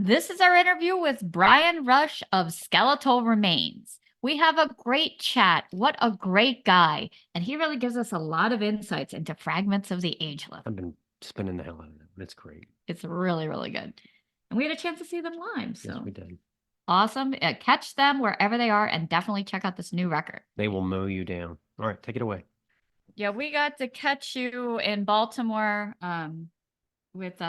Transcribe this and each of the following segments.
This is our interview with Brian Rush of Skeletal Remains. We have a great chat. What a great guy. And he really gives us a lot of insights into fragments of the ageless. I've been spinning the hell out of it. It's great. It's really, really good. And we had a chance to see them live. So Yes, we did. awesome. Catch them wherever they are and definitely check out this new record. They will mow you down. All right, take it away. Yeah, we got to catch you in Baltimore with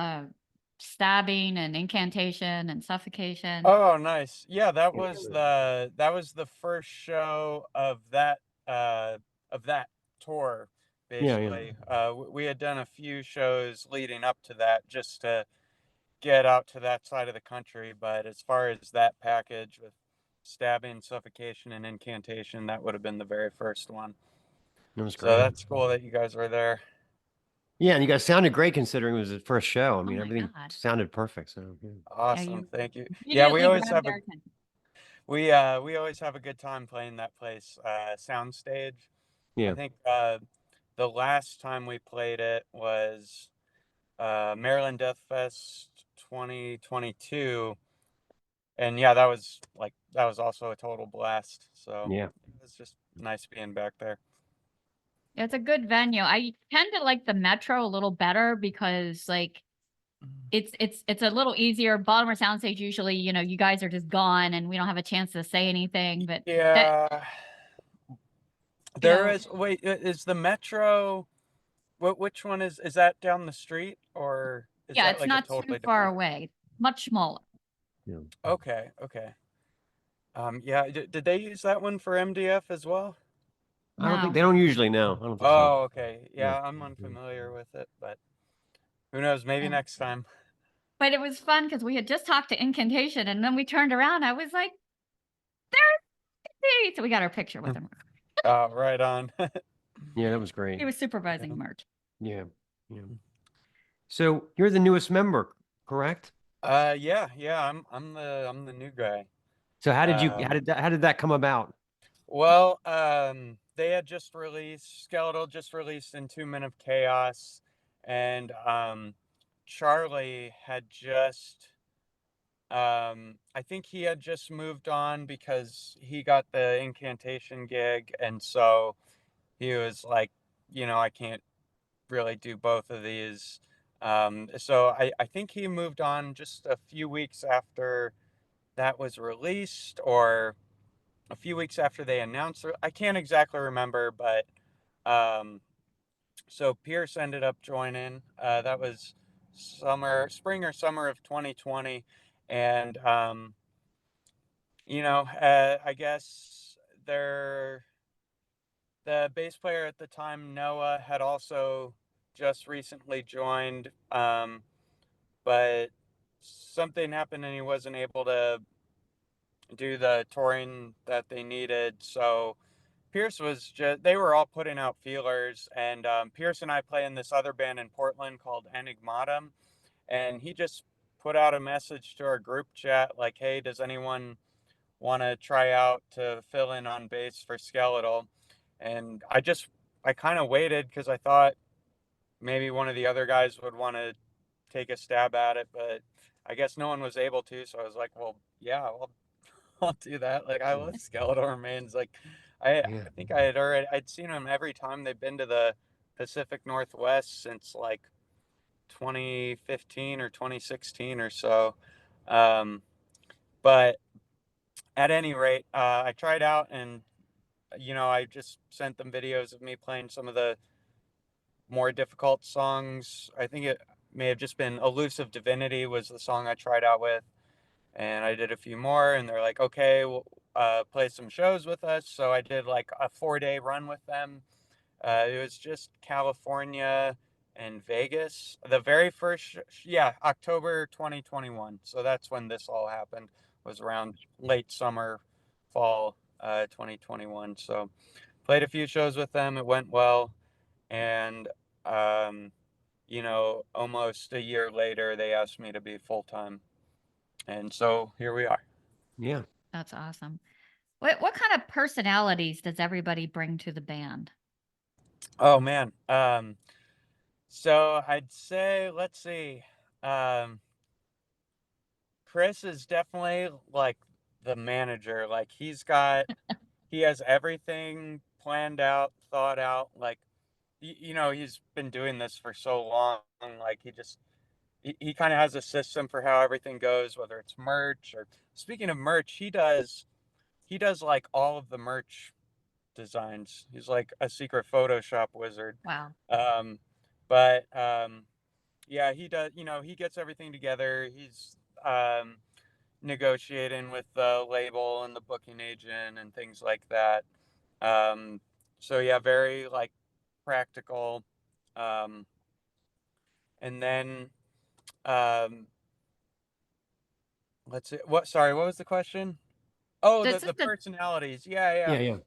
stabbing and incantation and suffocation. Oh, nice. Yeah, that was the first show of that tour, Yeah, basically. We had done a few shows leading up to that just to get out to that side of the country, but as far as that package with stabbing, suffocation, and incantation, that would have been the very first one. it was So great. that's cool that you guys were there. Yeah, and you guys sounded great considering it was the first show. I mean, my everything God. sounded perfect. So yeah. Awesome, thank you. Yeah, we Immediately always grabbed have a our attention. we always have a good time playing that place, soundstage. I Yeah. think the last time we played it was Maryland Death Fest 2022, and yeah, that was also a total blast. So Yeah. it was just nice being back there. It's a good venue. I tend to like the Metro a little better because like it's a little easier. Baltimore Soundstage usually, you guys are just gone and we don't have a chance to say anything. But that Yeah, there is. Wait, is the Metro? Which one is that down the street, or is yeah, that it's like a not too totally far different? away. Much smaller. Yeah. Okay, okay. Yeah, did they use that one for MDF as well? I don't think No. they don't usually know. I don't think so. Oh, okay. Yeah. Yeah, I'm unfamiliar with it, but who knows? Maybe Yeah. next time. But it was fun because we had just talked to Incantation and then we turned around. I was like, there's so we got our picture with him. Oh, right on. Yeah, that was great. He was supervising merch. Yeah. Yeah. So you're the newest member, correct? Yeah. I'm the new guy. So how did you Um, how did that come about? well, they had just released Skeletal just released Entombment of Chaos, and Charlie had just I think he had just moved on because he got the incantation gig, and so he was like, I can't really do both of these. So I think he moved on just a few weeks after that was released, or a few weeks after they announced it. I can't exactly remember, but um, so Pierce ended up joining. That was spring or summer of 2020, and I guess the bass player at the time, Noah, had also just recently joined, but something happened and he wasn't able to do the touring that they needed. So Pierce was they were all putting out feelers, and Pierce and I play in this other band in Portland called Enigmatum, and he just put out a message to our group chat like, hey, does anyone want to try out to fill in on bass for Skeletal? And I kind of waited because I thought maybe one of the other guys would want to take a stab at it, but I guess no one was able to. So I was like, well, yeah, I'll do that. Like, I love Skeletal Remains. Like, Yeah. I think I'd seen them every time they've been to the Pacific Northwest since like 2015 or 2016 or so. Um, but at any rate, I tried out, and I just sent them videos of me playing some of the more difficult songs. I think it may have just been Elusive Divinity was the song I tried out with, and I did a few more, and they're like, okay, we'll play some shows with us. So I did like a 4-day run with them. It was just California and Vegas. The very first, yeah, October 2021. So that's when this all happened. Was around late summer, fall 2021. So played a few shows with them. It went well, and um, almost a year later, they asked me to be full time, and so here we are. Yeah. That's awesome. What kind of personalities does everybody bring to the band? Oh man. So I'd say, let's see. Um, Chris is definitely like the manager. Like he has everything planned out, thought out. Like he's been doing this for so long. Like he kind of has a system for how everything goes, whether it's merch or speaking of merch, he does like all of the merch designs. He's like a secret Photoshop wizard. Wow. Um, but yeah, he does. He gets everything together. He's um, negotiating with the label and the booking agent and things like that. So yeah, very like practical. Um, and then um, let's see. Sorry, what was the question? Oh, the This is the the personalities. Yeah, yeah. Yeah, yeah.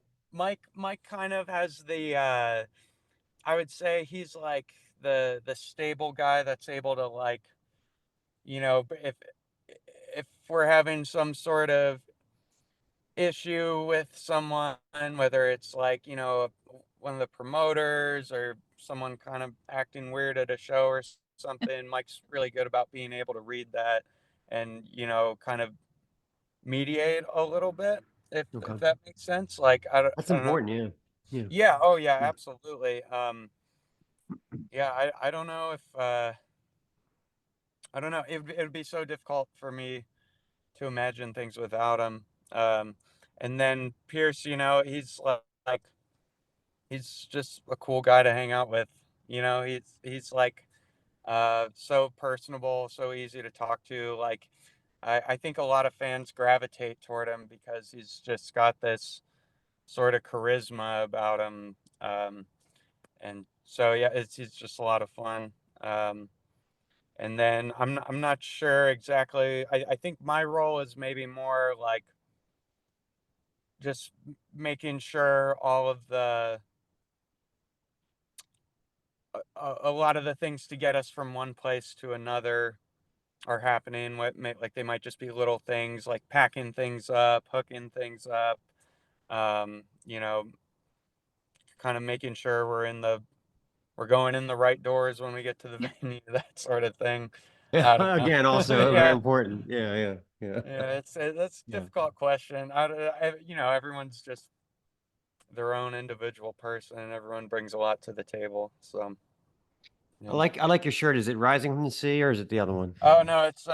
Mike kind of has the I would say he's like the stable guy that's able to like, if we're having some sort of issue with someone, whether it's like, one of the promoters or someone kind of acting weird at a show or something, Mike's really good about being able to read that and, kind of mediate a little bit, if Okay. that makes sense. Like, That's I don't know. important. Yeah. Yeah. Yeah. Oh, yeah, Yeah. absolutely. Yeah, I don't know if, I don't know. It would be so difficult for me to imagine things without him. Um, and then Pierce, he's like he's just a cool guy to hang out with. He's like so personable, so easy to talk to. Like I think a lot of fans gravitate toward him because he's just got this sort of charisma about him. And so yeah, he's just a lot of fun. Um, and then I'm not sure exactly. I think my role is maybe more like just making sure all of a lot of the things to get us from one place to another are happening. Like they might just be little things like packing things up, hooking things up, um, you know, kind of making sure we're going in the right doors when we get to the venue, that sort of thing. I don't Yeah. know. Again, also very Yeah. important. Yeah. Yeah. Yeah. Yeah, that's a Yeah. difficult question. Everyone's just their own individual person, and everyone brings a lot to the table. So, I yeah. like I like your shirt. Is it Rising from the Sea or is it the other one? Oh no, it's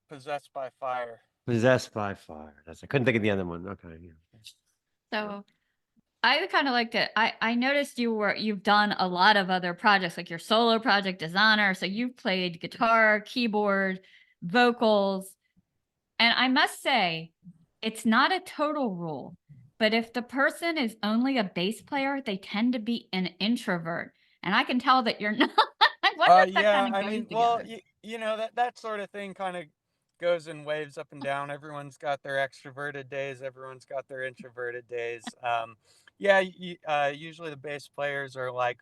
Possessed by Fire. Possessed by Fire. I couldn't think of the other one. Okay. Yeah. so I kind of liked it. I noticed you've done a lot of other projects, like your solo project designer. So you've played guitar, keyboard, vocals, and I must say, it's not a total rule, but if the person is only a bass player, they tend to be an introvert, and I can tell that you're not. I wonder if that Yeah, kind of I goes mean, well, together. that sort of thing kind of goes in waves up and down. Everyone's got their extroverted days, everyone's got their introverted days. Yeah, usually the bass players are like,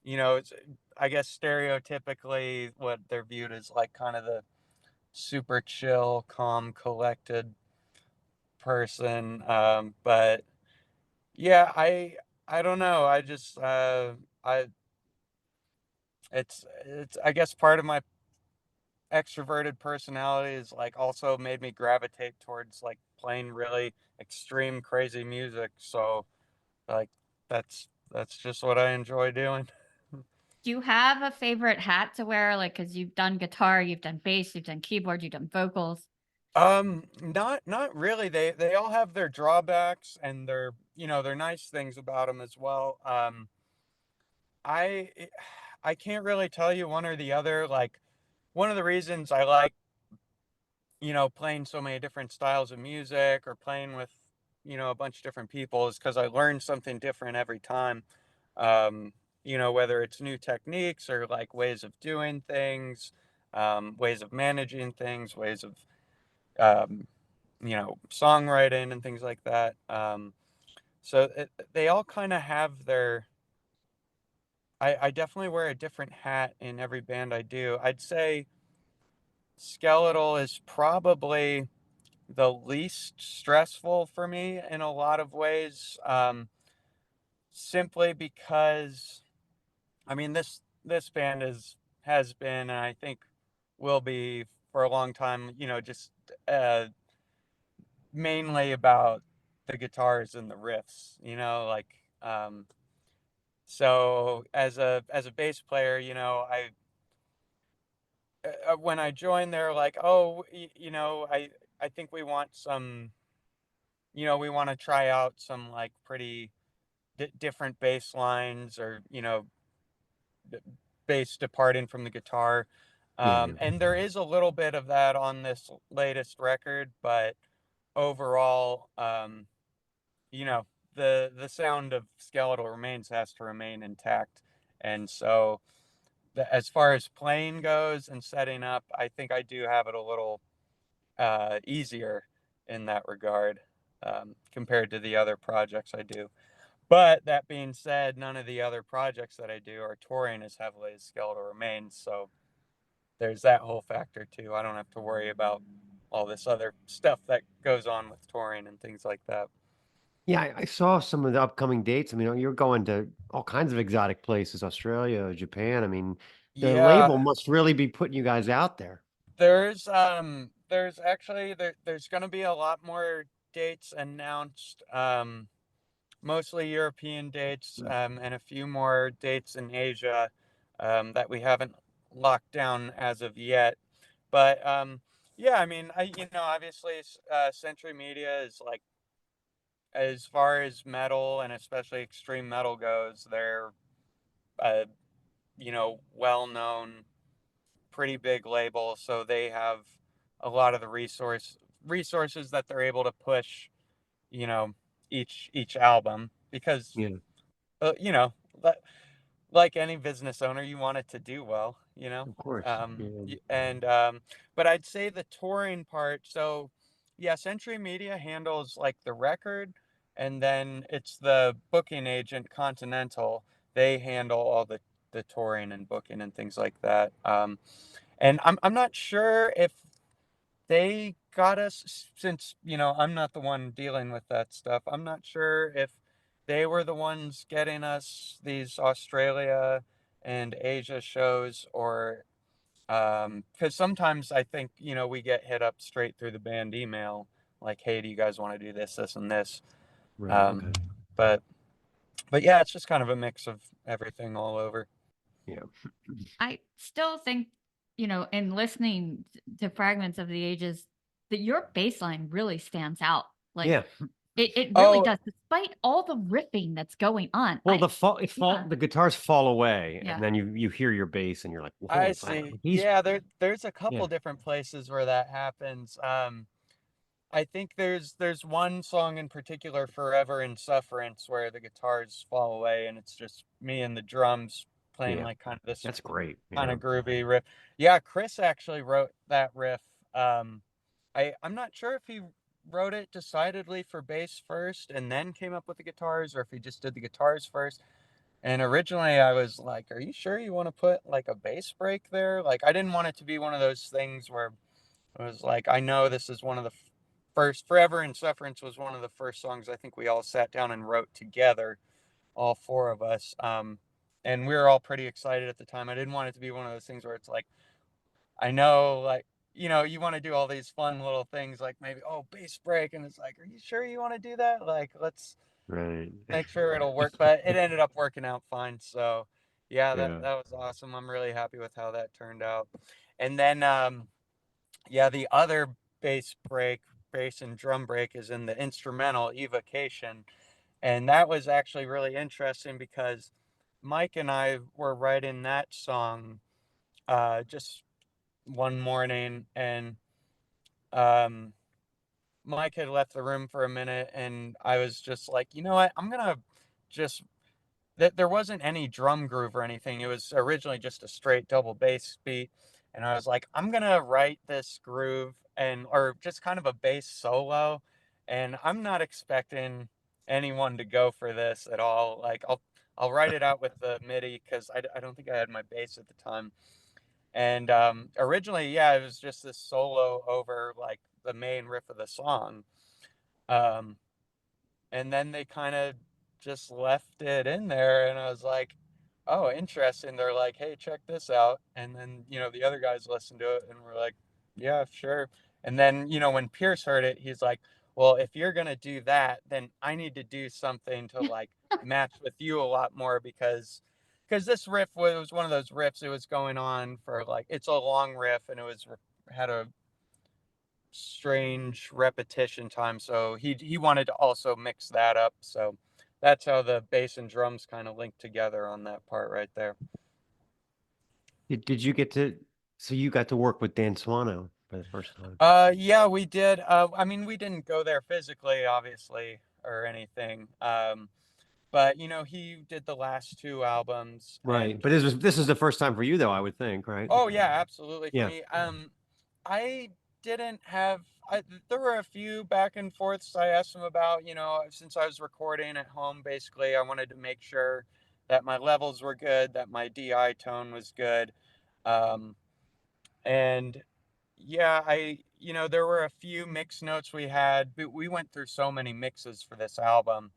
it's, I guess stereotypically what they're viewed as like kind of the super chill, calm, collected person. But yeah, I don't know. I it's I guess part of my extroverted personality is like also made me gravitate towards like playing really extreme crazy music. So like that's just what I enjoy doing. Do you have a favorite hat to wear? Like, because you've done guitar, you've done bass, you've done keyboard, you've done vocals. Not really. They all have their drawbacks and their nice things about them as well. I I can't really tell you one or the other. Like one of the reasons I like playing so many different styles of music or playing with, a bunch of different people is because I learn something different every time. Um, whether it's new techniques or like ways of doing things, ways of managing things, ways of, um, songwriting and things like that. So they all kind of have I definitely wear a different hat in every band I do. I'd say Skeletal is probably the least stressful for me in a lot of ways, simply because I mean this band has been and I think will be for a long time, you know, just mainly about the guitars and the riffs, you know, like so as a bass player, you know, when I joined, they're like, oh, you know, I think we want some, you know, we want to try out some like pretty different bass lines, or you know, bass departing from the guitar. Yeah. And there is a little bit of that on this latest record, but overall, you know, the sound of Skeletal Remains has to remain intact. And so, as far as playing goes and setting up, I think I do have it a little easier in that regard, compared to the other projects I do. But that being said, none of the other projects that I do are touring as heavily as Skeletal Remains, so there's that whole factor too. I don't have to worry about all this other stuff that goes on with touring and things like that. Yeah, I saw some of the upcoming dates. I mean, you're going to all kinds of exotic places, Australia, Japan. I mean, the label Yeah, must really be putting you guys out there. there's actually there's going to be a lot more dates announced, mostly European dates, and a few more dates in Asia, that we haven't locked down as of yet. But yeah, I mean, you know, obviously, Century Media is like, as far as metal and especially extreme metal goes, they're uh, you know, well known, pretty big label, so they have a lot of the resources that they're able to push, you know, each album, because Yeah, you know, like any business owner, you want it to do well, you know. of course. Yeah. And but I'd say the touring part. So yeah, Century Media handles like the record, and then it's the booking agent Continental. They handle all the touring and booking and things like that. And I'm not sure if they got us, since you know I'm not the one dealing with that stuff. I'm not sure if they were the ones getting us these Australia and Asia shows, or because sometimes I think, you know, we get hit up straight through the band email, like, hey, do you guys want to do this and this? Right. um Okay. but but yeah, it's just kind of a mix of everything all over. Yeah. I still think, you know, in listening to fragments of the ages, that your bass line really stands out. Like Yeah. it really Oh, does, despite all the riffing that's going on. Well, Yeah, the guitars fall away, and yeah. then you hear your bass, and you're like, I whoa, see. he's Yeah, there's a yeah, couple different places where that happens. I think there's one song in particular, Forever in Sufferance, where the guitars fall away and it's just me and the drums playing yeah. like kind of this That's great. kind Yeah. of groovy riff. Yeah, Chris actually wrote that riff. I'm not sure if he wrote it decidedly for bass first and then came up with the guitars, or if he just did the guitars first. And originally I was like, are you sure you want to put like a bass break there? Like, I didn't want it to be one of those things where it was like, I know this is one of the first, Forever in Sufferance was one of the first songs I think we all sat down and wrote together, all four of us. And we were all pretty excited at the time. I didn't want it to be one of those things where it's like, I know, like, you know, you want to do all these fun little things, like maybe, oh, bass break. And it's like, are you sure you want to do that? Like, let's Right. make sure it'll work. But it ended up working out fine. So yeah, that, Yeah. that was awesome. I'm really happy with how that turned out. And then, yeah, the other bass break, bass and drum break is in the instrumental Evocation. And that was actually really interesting because Mike and I were writing that song just one morning, and um, Mike had left the room for a minute, and I was just like, you know what, I'm gonna just that there wasn't any drum groove or anything. It was originally just a straight double bass beat. And I was like, I'm gonna write this groove, and or just kind of a bass solo. And I'm not expecting anyone to go for this at all. Like, I'll write it out with the MIDI, because I don't think I had my bass at the time. And originally, yeah, it was just this solo over like the main riff of the song. Um, and then they kind of just left it in there, and I was like, oh, interesting. They're like, hey, check this out. And then, you know, the other guys listened to it and were like, Yeah, sure. And then, when Pierce heard it, he's like, well, if you're gonna do that, then I need to do something to like match with you a lot more because this riff was one of those riffs. It was going on for like it's a long riff and it was had a strange repetition time. So he wanted to also mix that up. So that's how the bass and drums kind of link together on that part right there. Did you get to, so you got to work with Dan Swano for the first time? Yeah, we did. I mean, we didn't go there physically, obviously, or anything. But he did the last two albums, Right. and But this is the first time for you though, I would think, right? oh yeah, absolutely for Yeah. me. I didn't have. There were a few back and forths I asked him about. Since I was recording at home, basically, I wanted to make sure that my levels were good, that my DI tone was good, um, and yeah, there were a few mix notes we had, but we went through so many mixes for this album.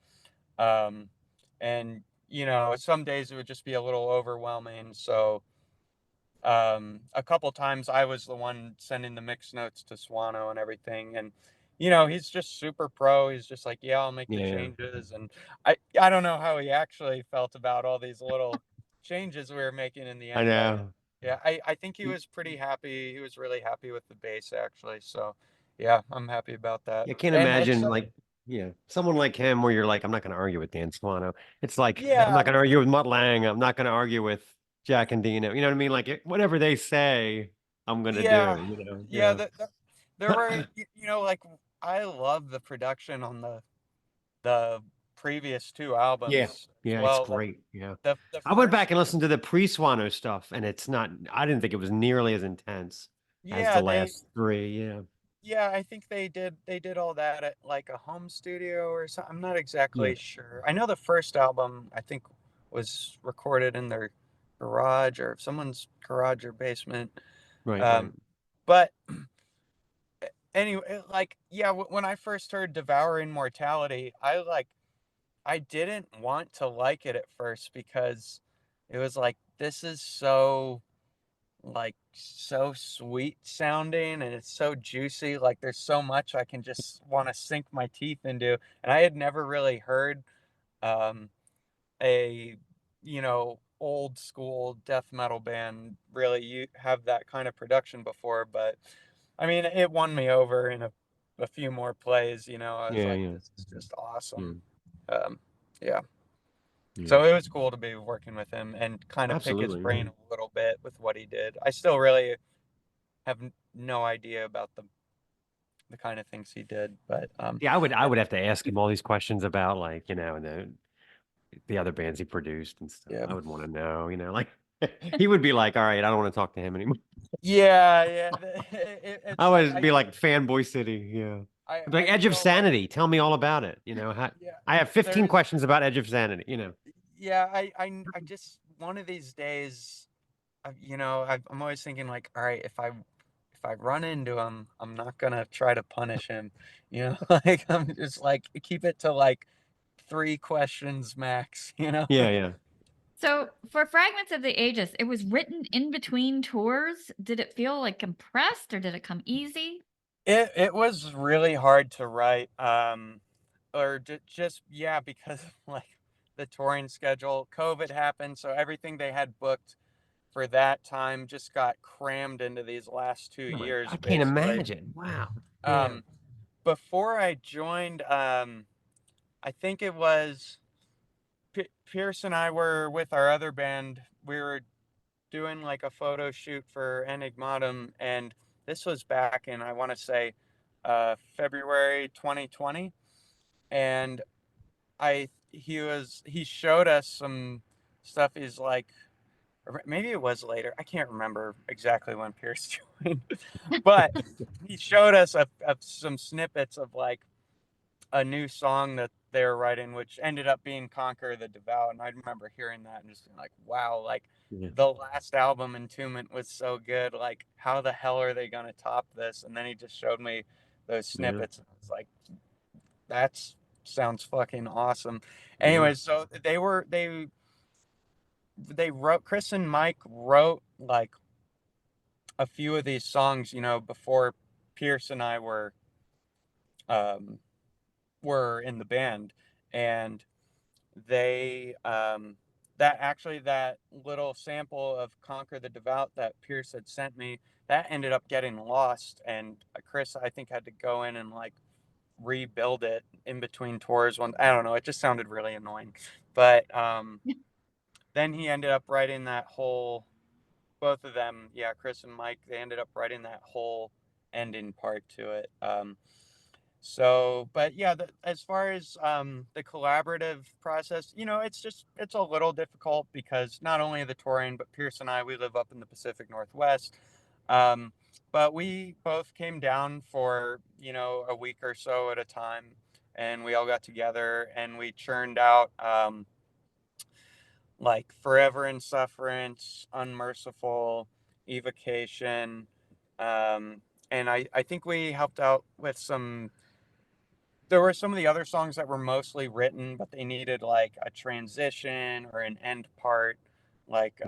Um, and, some days it would just be a little overwhelming. So, a couple times I was the one sending the mix notes to Swano and everything. And, he's just super pro. He's just like, yeah, I'll make the Yeah, yeah. changes. And I don't know how he actually felt about all these little changes we were making in the I end, but know. yeah, I think he was pretty happy. He was really happy with the bass actually. So yeah, I'm happy about that. I can't And it's imagine like, yeah, someone like him where you're like, I'm not going to argue with Dan Swano. It's like, I'm yeah, not going to argue with Mutt Lang. I'm not going to argue with Jack and Dino. You know what I mean? Like whatever they say, I'm going to yeah, do, yeah. Yeah. There were, like I love the production on the previous two Yeah. albums as Yeah. It's well. great. Yeah. The I went first, back and listened to the pre-Swano stuff and it's not, I didn't think it was nearly as intense as the yeah, last three. Yeah. yeah, I think they did all that at like a home studio or something. I'm not Yeah. exactly sure. I know the first album I think was recorded in their garage or someone's garage or basement. Right. Right. Um, but anyway, like yeah, when I first heard Devouring Mortality, I didn't want to like it at first because it was like this is so sweet sounding and it's so juicy. Like there's so much I can just want to sink my teeth into. And I had never really heard um, a old school death metal band really have that kind of production before. But I mean, it won me over in a few more plays. I was Yeah. like, Yeah. this is just Yeah. awesome. Um, yeah. Yeah. So it was cool to be working with him and kind of pick his Absolutely. Yeah. brain a little bit with what he did. I still really have no idea about the kind of things he did, but Yeah, I I- would have to ask him all these questions about like, the other bands he produced and stuff. yeah, I would want to know, like he would be like, all right, I don't want to talk to him anymore. yeah, yeah. I It's like would be like fanboy city. Yeah. I'd be like I Edge of feel like Sanity. Tell me all about it. yeah, I have 15 there's questions about Edge of Sanity. yeah. I just one of these days, I'm always thinking like, all right, if I run into him, I'm not gonna try to punish him, like I'm just like keep it to like three questions max, Yeah, yeah. So for Fragments of the Ages, it was written in between tours. Did it feel like compressed or did it come easy? It was really hard to write, or just yeah, because of, like the touring schedule. COVID happened, so everything they had booked for that time just got crammed into these last two Oh my, years, I can't basically. imagine. Wow. Yeah. Um, Before I joined, I think it was Pierce and I were with our other band. We were doing like a photo shoot for Enigmatum, and this was back in I want to say February 2020, and he showed us some stuff. He's like, or maybe it was later. I can't remember exactly when Pierce joined, but he showed us some snippets of like a new song that they were writing, which ended up being Conquer the Devout. And I remember hearing that and just being like, wow, like Yeah. the last album, Entombment, was so good. Like, how the hell are they going to top this? And then he just showed me those Yeah. snippets. And I was like, that sounds fucking awesome. Yeah. Anyways, so they wrote, Chris and Mike wrote like a few of these songs, you know, before Pierce and I um, were in the band, and they that little sample of Conquer the Devout that Pierce had sent me, that ended up getting lost, and Chris, I think, had to go in and like rebuild it in between tours. One, I don't know, it just sounded really annoying. But then he ended up writing that whole, both of them, yeah, Chris and Mike, they ended up writing that whole ending part to it. So, but yeah, as far as the collaborative process, you know, it's a little difficult because not only the touring, but Pierce and I, we live up in the Pacific Northwest. Um, but we both came down for, you know, a week or so at a time, and we all got together and we churned out like Forever in Sufferance, Unmerciful, Evocation, and I think we helped out with some. There were some of the other songs that were mostly written, but they needed like a transition or an end part, like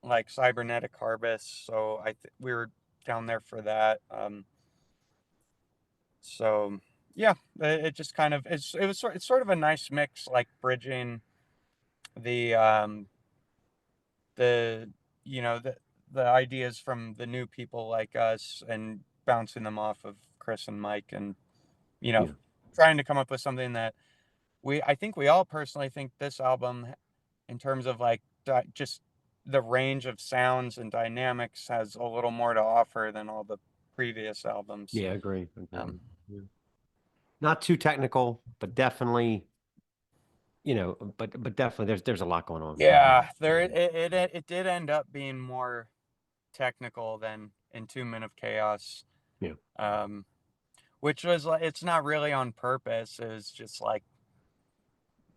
like Cybernetic Harvest. So we were down there for that. So yeah, it just kind of it's sort of a nice mix, like bridging the the you know the ideas from the new people like us and bouncing them off of Chris and Mike, and you know, Yeah. trying to come up with something that I think we all personally think this album, in terms of like just the range of sounds and dynamics, has a little more to offer than all the previous albums. Yeah, agree. Um, Yeah. Not too technical, but definitely, you know, but definitely there's a lot going on. yeah, it did end up being more technical than Entombment of Chaos, Yeah. um, which was like, it's not really on purpose. It was just like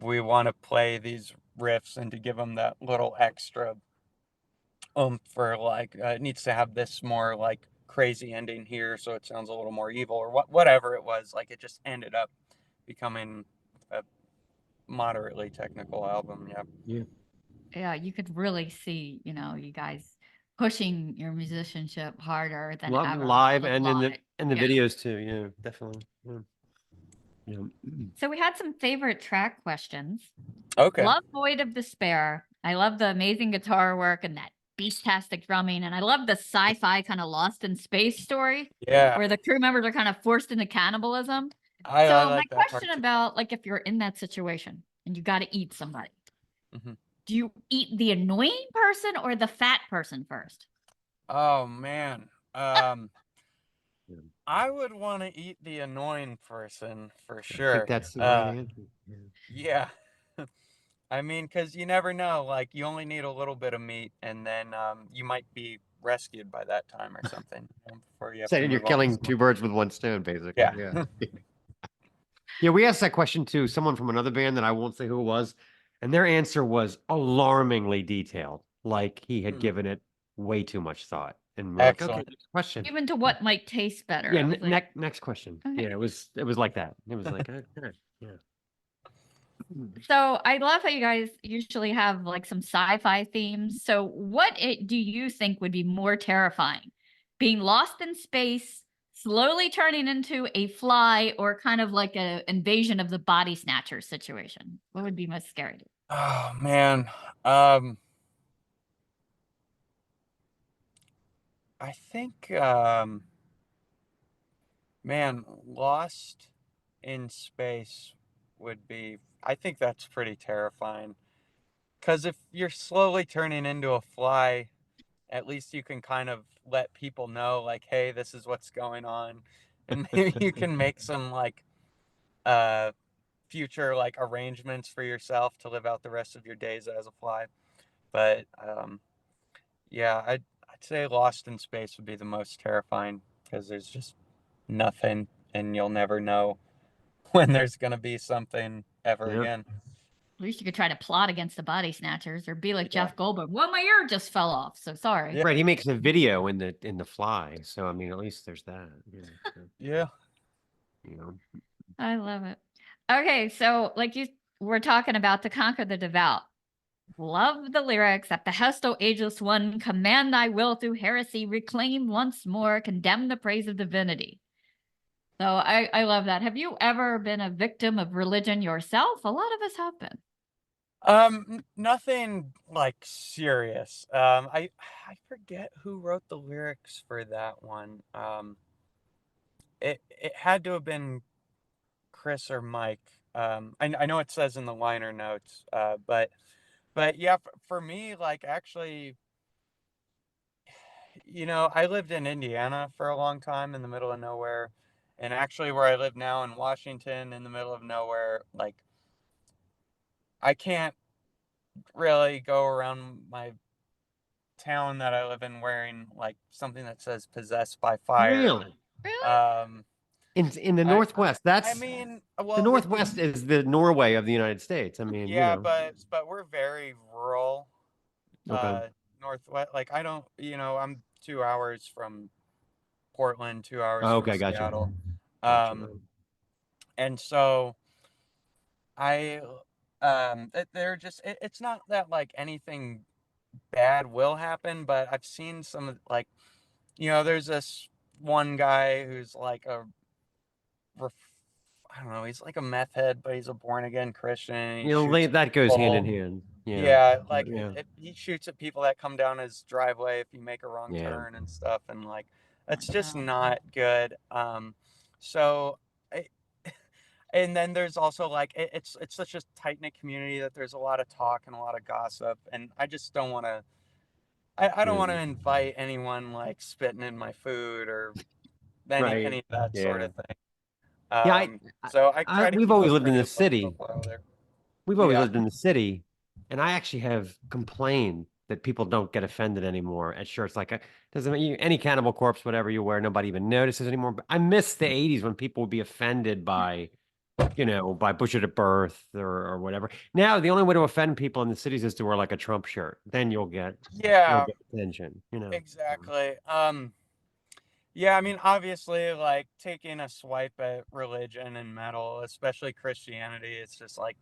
we want to play these riffs and to give them that little extra for like it needs to have this more like crazy ending here so it sounds a little more evil, or whatever it was. Like it just ended up becoming a moderately technical album. Yeah. Yeah. Yeah, you could really see, you know, you guys pushing your musicianship harder than Love ever live with and live. in the Yeah. videos too. Yeah, definitely. Yeah. Yeah. So we had some favorite track questions. Okay. Love Void of Despair. I love the amazing guitar work and that beastastic drumming. And I love the sci-fi kind of Lost in Space story Yeah, where the crew members are kind of forced into cannibalism. I So my like that part question too. about like if you're in that situation and you got to eat somebody, Hmm. do you eat the annoying person or the fat person first? Oh man, Yeah. I would want to eat the annoying person for I think sure. that's the right answer. Yeah. Yeah. I mean, because you never know. Like, you only need a little bit of meat, and then you might be rescued by that time or something, you know, before you have to Saying you're move on to killing someone. two birds with one stone, basically. Yeah. Yeah. Yeah, we asked that question to someone from another band that I won't say who it was, and their answer was alarmingly detailed. Like he had Hmm. given it way too much thought. And we're like, okay, Excellent. next question. Even to what might taste better. Yeah, I was like, next question. okay. Yeah, it was like that. It was like, okay, yeah. So I love how you guys usually have like some sci-fi themes. So do you think would be more terrifying? Being lost in space, slowly turning into a fly, or kind of like an invasion of the body snatcher situation? What would be most scary to you? Oh man. Um, I think man, Lost in Space would be. I think that's pretty terrifying. Because if you're slowly turning into a fly, at least you can kind of let people know, like, hey, this is what's going on, and maybe you can make some like uh future like arrangements for yourself to live out the rest of your days as a fly. But yeah, I'd say Lost in Space would be the most terrifying because there's just nothing, and you'll never know when there's gonna be something ever Yeah. again. At least you could try to plot against the body snatchers or be like Yeah. Jeff Goldblum. Well, my ear just fell off. So sorry. Yeah. Right, he makes a video in the fly. So I mean, at least there's that. Yeah, so, Yeah. you know. I love it. Okay, so like you were talking about to conquer the devout. Love the lyrics. At the hest, O ageless one, command thy will through heresy, reclaim once more, condemn the praise of divinity. So I love that. Have you ever been a victim of religion yourself? A lot of us have been. Nothing like serious. I forget who wrote the lyrics for that one. It had to have been Chris or Mike. I know it says in the liner notes, but yeah, for me, like actually, I lived in Indiana for a long time in the middle of nowhere, and actually where I live now in Washington in the middle of nowhere, like I can't really go around my town that I live in wearing like something that says possessed by fire. Really? Really? Um, In the I Northwest, I that's mean, the well, Northwest is the Norway of the United States. I mean, yeah, but we're very rural, Okay. northwest. Like I don't, I'm 2 hours from Portland, 2 hours Oh, from okay, gotcha. Seattle, Gotcha. um, and so I, they're just. It's not that like anything bad will happen, but I've seen some of like, there's this one guy who's like I don't know, he's like a meth head, but he's a born again Christian. And he shoots at That goes hand in people. hand. Yeah. Yeah, like Yeah. he shoots at people that come down his driveway if you make a wrong Yeah. turn and stuff, and like it's just Wow. not good. So, I, and then there's also like it's such a tight knit community that there's a lot of talk and a lot of gossip, and I just don't want to. I don't Yeah. want to invite anyone like spitting in my food or any Right. of that sort Yeah. of thing. Yeah. So I try to We've keep a always lived in pretty the low city. profile there. We've always Yeah. lived in the city, and I actually have complained that people don't get offended anymore at shirts. Like, doesn't any Cannibal Corpse, whatever you wear, nobody even notices anymore. But I miss the '80s when people would be offended by, by Butchered at Birth or whatever. Now, the only way to offend people in the cities is to wear like a Trump shirt. Then you'll Yeah, get attention. exactly. Yeah, I mean, obviously, like taking a swipe at religion and metal, especially Christianity, it's just like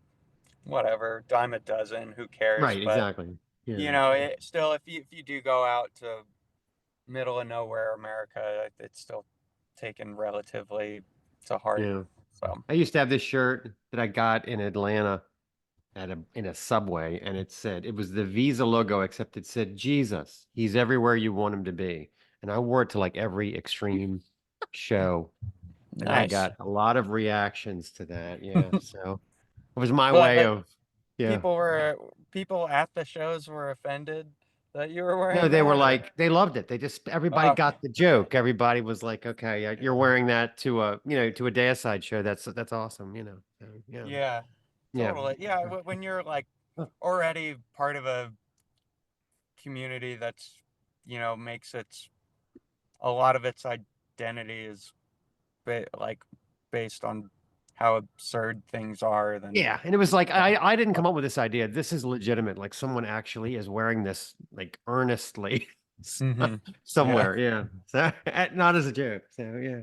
whatever, dime a dozen, who cares? Right. But Exactly. Yeah. still, if you do go out to middle of nowhere America, it's still taken relatively to heart. Yeah. So, I used to have this shirt that I got in Atlanta in a subway, and it was the Visa logo, except it said Jesus. He's everywhere you want him to be. And I wore it to like every extreme show. And I nice. got a lot of reactions to that. Yeah. So it was my But way of, yeah. people at the shows were offended that you were No, wearing they were that, or like, they loved it. Everybody oh, got the joke. Everybody was like, okay, yeah, you're wearing that to a Deicide show. That's awesome. So, yeah. yeah, Yeah. totally. Yeah, when you're like already part of a community that's, makes its a lot of its identity is like based on how absurd things are, then Yeah, and it was like I didn't come up with this idea. This is legitimate. Like someone actually is wearing this like earnestly hmm yeah. somewhere. Yeah, so not as a joke. So yeah,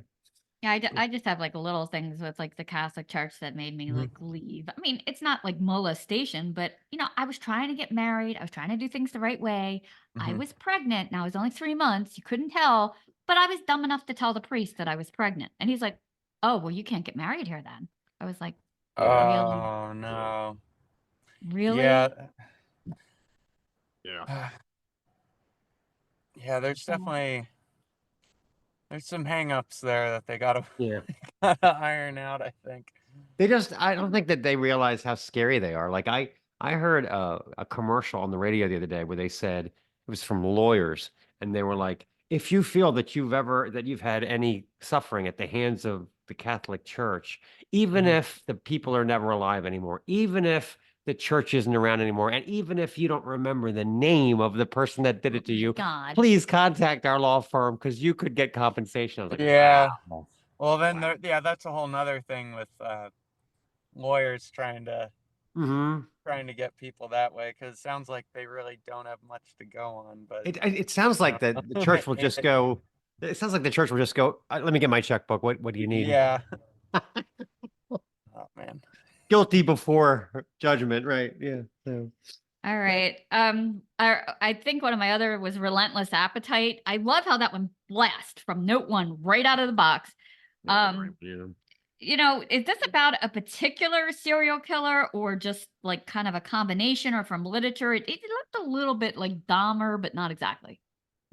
Yeah, I just have like little things with like the Catholic Church that made me Mhm. like leave. I mean, it's not like molestation, but I was trying to get married. I was trying to do things the right way. I Mhm. was pregnant. And I was only 3 months. You couldn't tell, but I was dumb enough to tell the priest that I was pregnant. And he's like, "Oh, well, you can't get married here then." I was like, yeah, "Really? Oh no. Really?" Yeah. yeah, Yeah, So, there's some hang-ups there that they gotta, yeah. gotta iron out, I think. I don't think that they realize how scary they are. Like I heard a commercial on the radio the other day where they said it was from lawyers, and they were like, if you feel that you've had any suffering at the hands of the Catholic Church, even Mhm. if the people are never alive anymore, even if the church isn't around anymore, and even if you don't remember the name of the person that did oh it to my you, God. please contact our law firm because you could get compensation. I was like, Yeah. wow, Well, then wow. yeah, that's a whole nother thing with lawyers Hmm. trying to get people that way, because it sounds like they really don't have much to go on, but It sounds like the church will just go. It sounds like the church will just go. Let me get my checkbook. What do you need? yeah. Oh man. Guilty before judgment, right? Yeah. So All right. I think one of my other was Relentless Appetite. I love how that one blast from note one right out of the box. Um, Yeah. you know, is this about a particular serial killer or just like kind of a combination or from literature? It looked a little bit like Dahmer, but not exactly.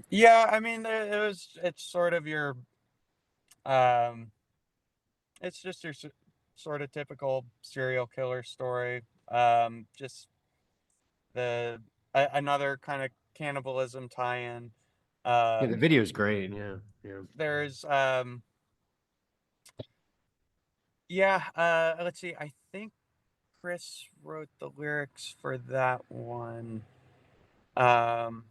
Yeah, I mean, it's sort of your, um, it's just your sort of typical serial killer story. Just another kind of cannibalism tie-in. Yeah, the Um, video's great. Yeah. Yeah. there's, yeah, let's see. I think Chris wrote the lyrics for that one. Um,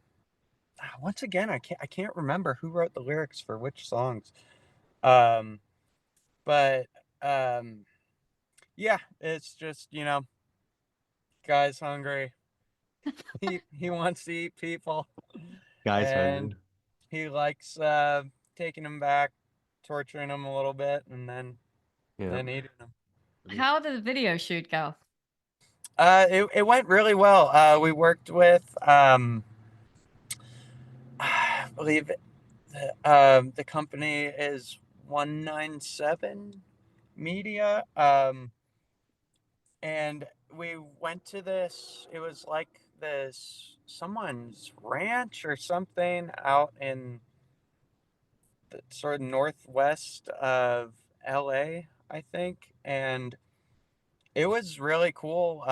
once again, I can't remember who wrote the lyrics for which songs. Um, but um, yeah, it's just, guy's hungry. He wants to eat people, Guy's and hungry. he likes taking them back, torturing them a little bit, and Yeah. then eating them. How did the video shoot go? It went really well. We worked with I believe the company is 197 Media. And we went to this, it was like this someone's ranch or something out in the sort of northwest of LA, I think. And it was really cool.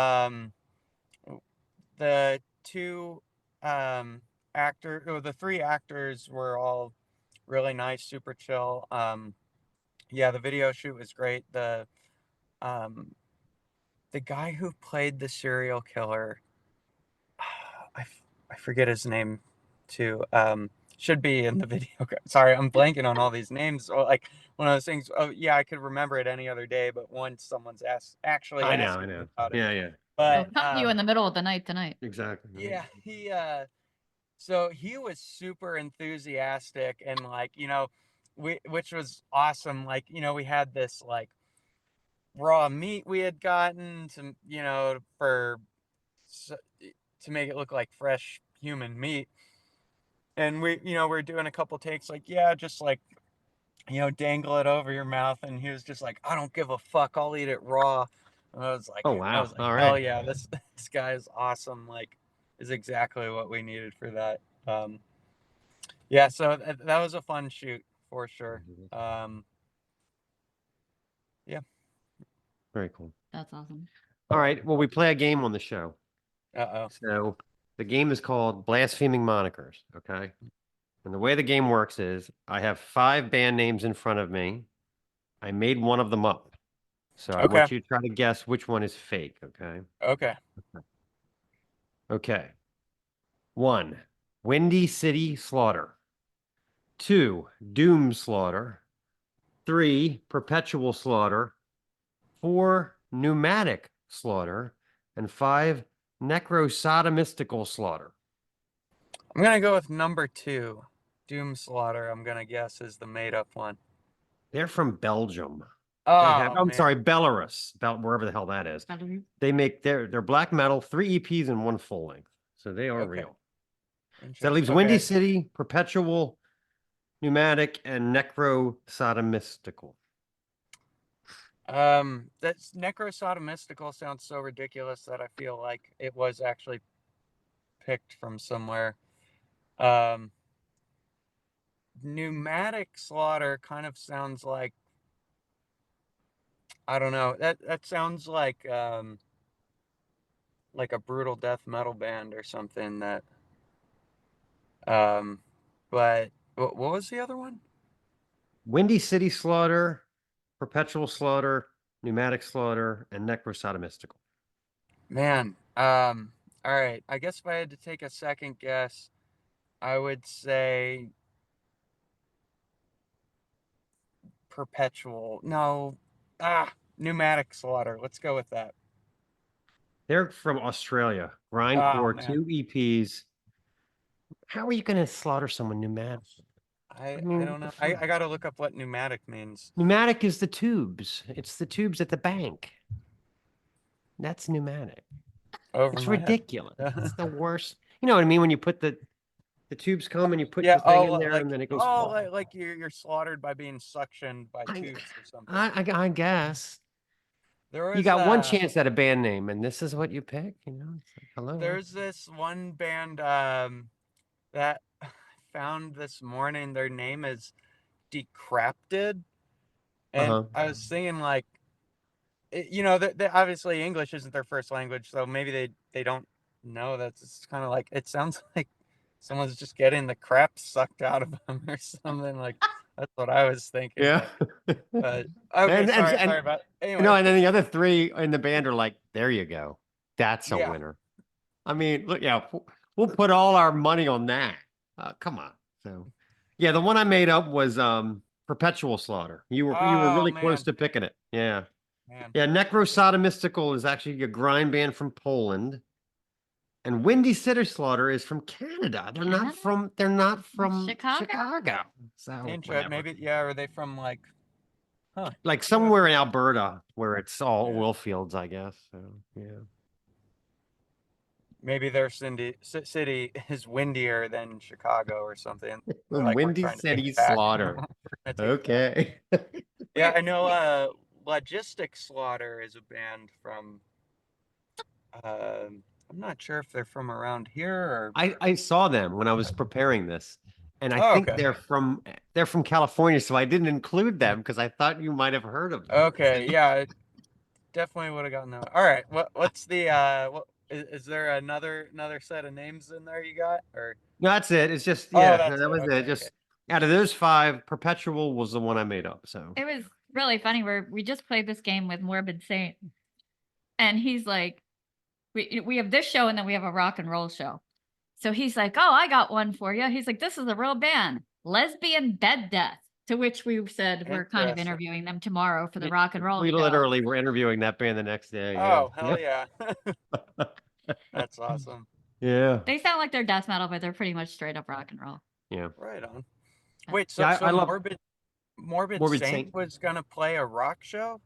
The two the three actors were all really nice, super chill. Yeah, the video shoot was great. Um, the guy who played the serial killer, I forget his name too. Should be in the video. Sorry, I'm blanking on all these names. Or like one of those things. Oh yeah, I could remember it any other day, but once someone's actually I know. asked I me know. about it. Yeah. Yeah. They'll But come to you in the middle of the night tonight. Exactly. yeah, he was super enthusiastic and like, which was awesome. Like, we had this like raw meat we had gotten to, for to make it look like fresh human meat. And we're doing a couple takes like, yeah, just like, dangle it over your mouth. And he was just like, I don't give a fuck. I'll eat it raw. And Oh I wow. was like, All hell right. yeah, this guy is awesome. Like, is exactly what we needed for that. Yeah, so that was a fun shoot for sure. Yeah. Very cool. That's awesome. All right. Well, we play a game on the show. Uh-oh. So the game is called Blaspheming Monikers. Okay. And the way the game works is I have 5 band names in front of me. I made one of them up. So I Okay. want you to try to guess which one is fake. Okay. Okay. Okay. 1, Windy City Slaughter. 2, Doom Slaughter. 3, Perpetual Slaughter. 4, Pneumatic Slaughter. And 5, Necrosodomistical Slaughter. I'm gonna go with number 2. Doom Slaughter, I'm gonna guess, is the made up one. They're from Belgium. They have, Oh I'm man. sorry, Belarus, wherever the hell that is. They make their black metal, 3 EPs and 1 full length. So they are Okay. real. So that Interesting. leaves Windy Okay. City, Perpetual, Pneumatic, and Necrosodomistical. That's Necrosodomistical sounds so ridiculous that I feel like it was actually picked from somewhere. Um, Pneumatic Slaughter kind of sounds like, I don't know. That sounds like a brutal death metal band or something that um but what was the other one? Windy City Slaughter, Perpetual Slaughter, Pneumatic Slaughter, and Necrosodomistical. Man, all right. I guess if I had to take a second guess, I would say Perpetual. No. Pneumatic Slaughter. Let's go with that. They're from Australia. Oh Grindcore, man. 2 EPs. How are you going to slaughter someone pneumatic? I I I mean, what don't the know. fuck? I gotta look up what pneumatic means. Pneumatic is the tubes. It's the tubes at the bank. That's pneumatic. over It's my head. ridiculous. It's the worst. You know what I mean? When you put the tubes come and you put Yeah. the thing Oh, in there like and then it goes. like you're slaughtered by being suctioned by I, tubes or something. I guess There you was got one chance at a band name, and this is what you pick. You know, it's like, hello. there's this one band that I found this morning. Their name is Decrapted, and Uh-huh. I was thinking like, you know, they obviously English isn't their first language, so maybe they don't know. That's it's kind of like it sounds like someone's just getting the crap sucked out of them or something. Like that's what I was thinking. Yeah. But okay, sorry about. No, Anyway, and then the other three in the band are like, there you go. That's a yeah. winner. I mean, look, yeah, we'll put all our money on that. Come on. So, yeah, the one I made up was Perpetual Slaughter. You were Oh really close man, to picking it. Yeah. man. Yeah, Necrosodomystical is actually a grind band from Poland. And Windy City Slaughter is from Canada. They're not from Chicago? Chicago. So Intro, whatever. maybe yeah. Are they from like? Huh. Like somewhere in Alberta where it's all Yeah. oil fields, I guess. So yeah. Maybe their city is windier than Chicago or something. They're like, we're Windy trying to take City it back. Slaughter. We're gonna take it back. Okay. Yeah, I know. Logistic Slaughter is a band from. I'm not sure if they're from around here or. I saw them when I was preparing this, and I Oh, think okay. they're from California, so I didn't include them because I thought you might have heard of them. Okay, yeah, I definitely would have gotten that. All right, what's the what is there another set of names in there you got or? No, that's it. It's just Oh, yeah, that's that it. was it. Okay, okay. Just out of those five, Perpetual was the one I made up. So It was really funny where we just played this game with Morbid Saint, and he's like, we have this show and then we have a rock and roll show. So he's like, "Oh, I got one for you." He's like, "This is a real band, Lesbian Bed Death." To which we said we're kind of Interesting. interviewing them tomorrow for the Y- rock and roll we show. literally were interviewing that band the next day. Yeah. Oh, hell yeah. That's awesome. Yeah. They sound like they're death metal, but they're pretty much straight up rock and roll. Yeah. Right on. Wait, so Yeah, I love Morbid Morbid Saint Saint. was gonna play a rock show?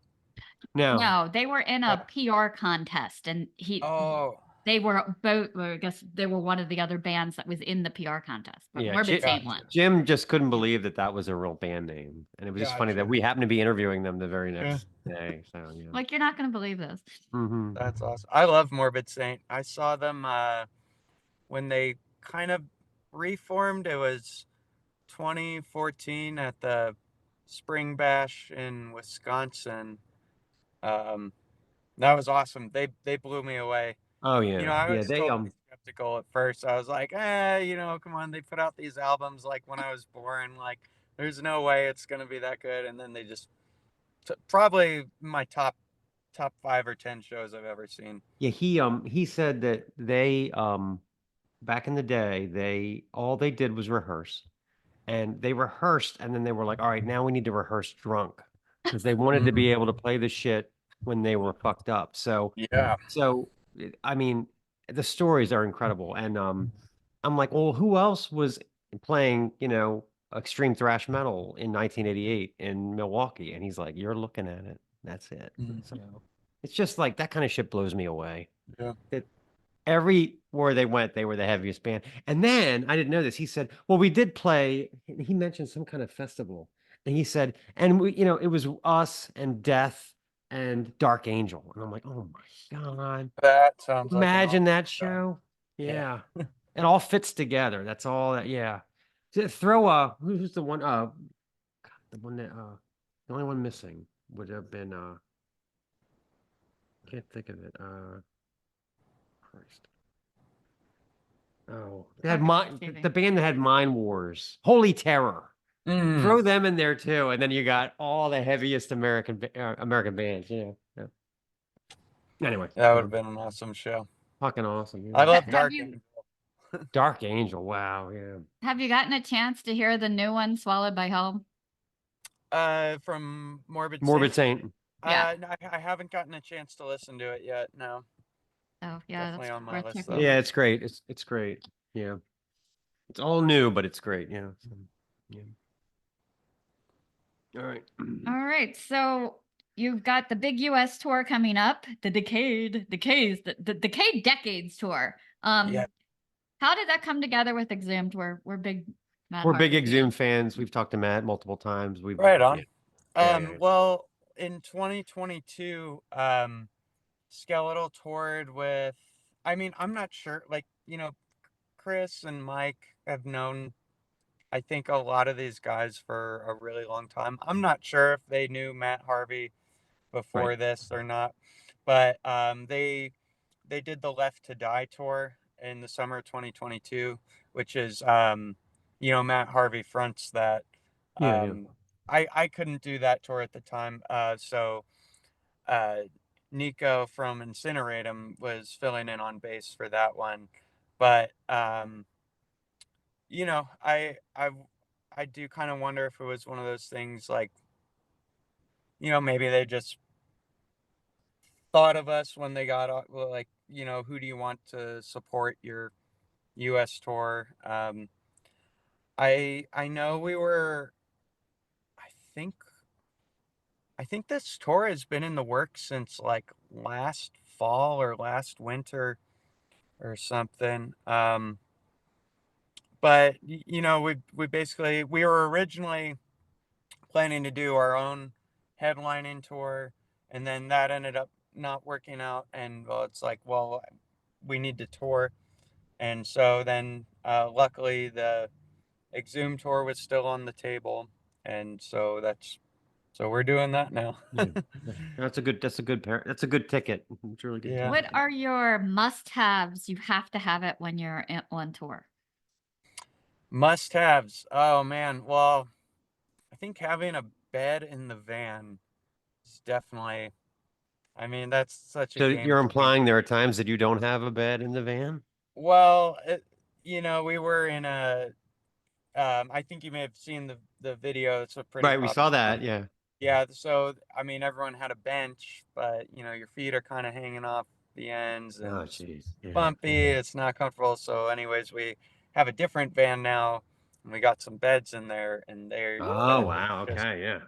No. No, they were in Uh, a PR contest, and oh, they were both. Or I guess they were one of the other bands that was in the PR contest. But Yeah, Morbid Saint gotcha. won. Jim just couldn't believe that was a real band name, and it was just funny that Gotcha. we happened to be interviewing them the very Yeah, next day. So yeah. Like you're not going to believe this. Hmm. that's awesome. I love Morbid Saint. I saw them when they kind of reformed. It was 2014 at the Spring Bash in Wisconsin. Um, that was awesome. They blew me away. Oh You know, yeah, I yeah. was They totally skeptical at first. I was like, you know, come on, they put out these albums like when I was born. Like, there's no way it's gonna be that good. And then they just probably my top 5 or 10 shows I've ever seen. yeah. He said that they back in the day they all they did was rehearse, and they rehearsed, and then they were like, all right, now we need to rehearse drunk because they wanted to Mhm. be able to play the shit when they were fucked up. Yeah. I mean, the stories are incredible, and I'm like, well, who else was playing, extreme thrash metal in 1988 in Milwaukee? And he's like, you're looking at it. That's it. Mhm. So it's just like that kind of shit blows me away. Yeah. That everywhere they went, they were the heaviest band. And then I didn't know this. He said, well, we did play, he mentioned some kind of festival. And he said, and it was us and Death and Dark Angel. And I'm like, oh my God. That sounds like an Imagine awesome that show. show. Yeah. Yeah. It all fits together. That's all that, yeah. Throw who's the one the one that the only one missing would have been can't think of it. Christ. Oh, they had the band that had Mind Wars, Holy Terror. Mm. Throw them in there too, and then you got all the heaviest American bands. Yeah. Anyway, That would have been an awesome show. fucking awesome. Yeah. I love Have Dark you- Angel. Dark Angel. Wow. Yeah. Have you gotten a chance to hear the new one, Swallowed by Hell? From Morbid Morbid Saint. Saint. Yeah. No, I haven't gotten a chance to listen to it yet. No, Oh, yeah, definitely that's on my worth list checking though. out. Yeah, it's great. It's great. Yeah. It's all new, but it's great. Yeah. So, yeah. All right. All right. So you've got the big US tour coming up, the the Decay Decades tour. Yeah. How did that come together with Exhumed? We're big Matt We're big Harvey Exhume fans. fans. We've talked to Matt multiple times. We've Right yeah, on. yeah. Well, in 2022, Skeletal toured with, I mean, I'm not sure, like, Chris and Mike have known, I think, a lot of these guys for a really long time. I'm not sure if they knew Matt Harvey Right. before this or not, but they did the Left to Die tour in the summer of 2022, which is Matt Harvey fronts that. Yeah, yeah. I couldn't do that tour at the time, so uh, Nico from Incineratum was filling in on bass for that one, but I do kind of wonder if it was one of those things like, maybe they just thought of us when they got well, like, who do you want to support your US tour? I know we were, I think I think this tour has been in the works since like last fall or last winter or something. But we basically, we were originally planning to do our own headlining tour, and then that ended up not working out, and well, it's like, well, we need to tour. And so then luckily the Exhume tour was still on the table, and so we're doing that now. Yeah. That's a good pair. That's a good ticket. It's a really good Yeah. What ticket. are your must-haves? You have to have it when you're on tour. Must-haves. Oh man. Well, I think having a bed in the van is definitely, I mean, that's such a So game you're changer. implying there are times that you don't have a bed in the van? Well, we were in a, I think you may have seen the video. It's a pretty Right, we saw popular that. one. Yeah. Yeah, so I mean, everyone had a bench, but your feet are kind of hanging off the ends, and Oh, it's jeez. Yeah. bumpy. It's not comfortable. So, anyways, we have a different van now, and we got some beds in there, and Oh, they're wow. just, Okay. Yeah.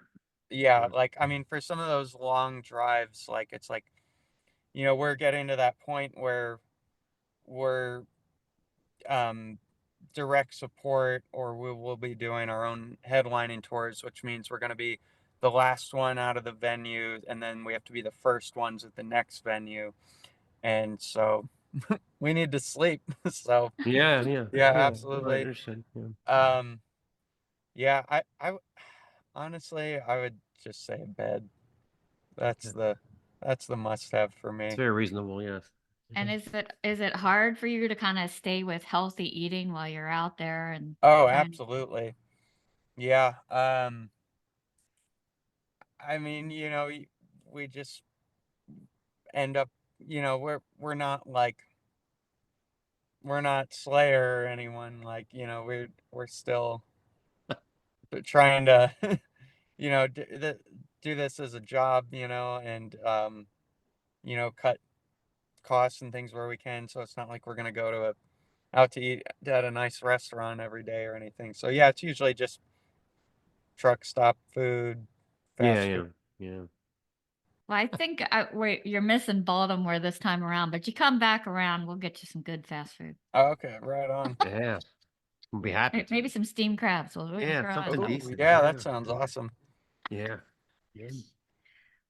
yeah. Right. Like, I mean, for some of those long drives, like it's like, we're getting to that point where we're um direct support, or we will be doing our own headlining tours, which means we're going to be the last one out of the venue, and then we have to be the first ones at the next venue, and so we need to sleep. So Yeah. Yeah. yeah, Yeah. Right. absolutely. Understood. Yeah. um yeah, I honestly, I would just say a bed. Yeah. That's the must have for It's me. very reasonable. Yes. And is it hard for you to kind of stay with healthy eating while you're out there and Oh, trying? absolutely. Yeah. I mean, we just end up, we're not like, we're not Slayer or anyone, like, we're still trying to do this as a job, and cut costs and things where we can, so it's not like we're gonna go to out to eat at a nice restaurant every day or anything. So yeah, it's usually just truck stop food, Yeah. fast food. Yeah. Yeah. Well, I think you're missing Baltimore this time around, but you come back around, we'll get you some good fast food. Oh, okay, right on. Yeah. We'll be happy to. Maybe some steamed crabs. We can Yeah. throw out Something something. Oh decent. yeah, Yeah. that sounds awesome. Yeah. Yeah.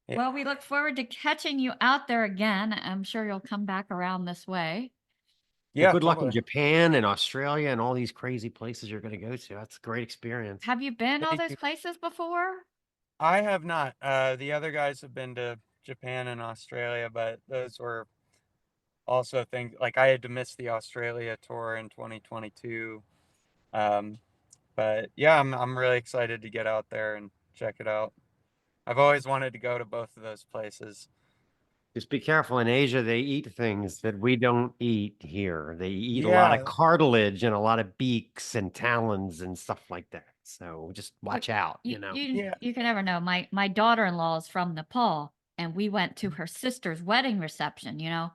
Yeah, Well, we look forward to catching you out there again. I'm sure you'll come back around this way. Well, yeah, good luck in totally. Japan and Australia and all these crazy places you're going to go to. That's a great experience. Have you been all Thank those you. places before? I have not. The other guys have been to Japan and Australia, but those were also things like I had to miss the Australia tour in 2022. Um, but yeah, I'm really excited to get out there and check it out. I've always wanted to go to both of those places. Just be careful. In Asia, they eat things that we don't eat here. They eat a lot of Yeah. cartilage and a lot of beaks and talons and stuff like that. So just Well, watch out, you you know. you Yeah. you can never know. My daughter-in-law is from Nepal, and we went to her sister's wedding reception, and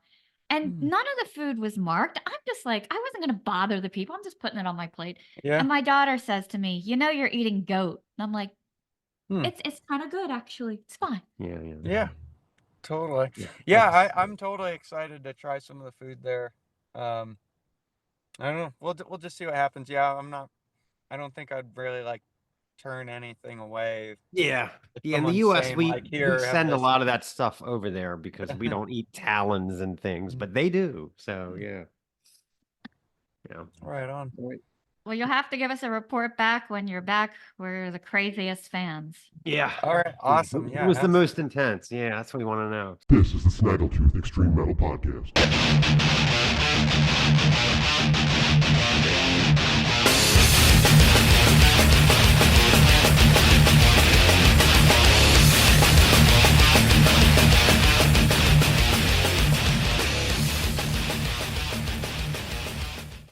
Hmm. none of the food was marked. I'm just like, I wasn't gonna bother the people. I'm just putting it on my plate. Yeah. And my daughter says to me, "You know you're eating goat." And I'm like, It's kind of good actually. It's fine. Yeah, yeah. Yeah, totally. Yeah, Yeah, that's- I'm totally excited to try some of the food there. I don't know. We'll just see what happens. Yeah, I don't think I'd really like turn anything away yeah. if Yeah, in the someone's US, saying like, we here, have send a this. lot of that stuff over there because we don't eat talons and things, but they do. So yeah. Yeah. Right on. Well, you'll have to give us a report back when you're back. We're the craziest fans. Yeah. All right, awesome. Who Yeah, was the absolutely. most intense? Yeah, that's what we want to know. This is the Snaggletooth Extreme Metal Podcast.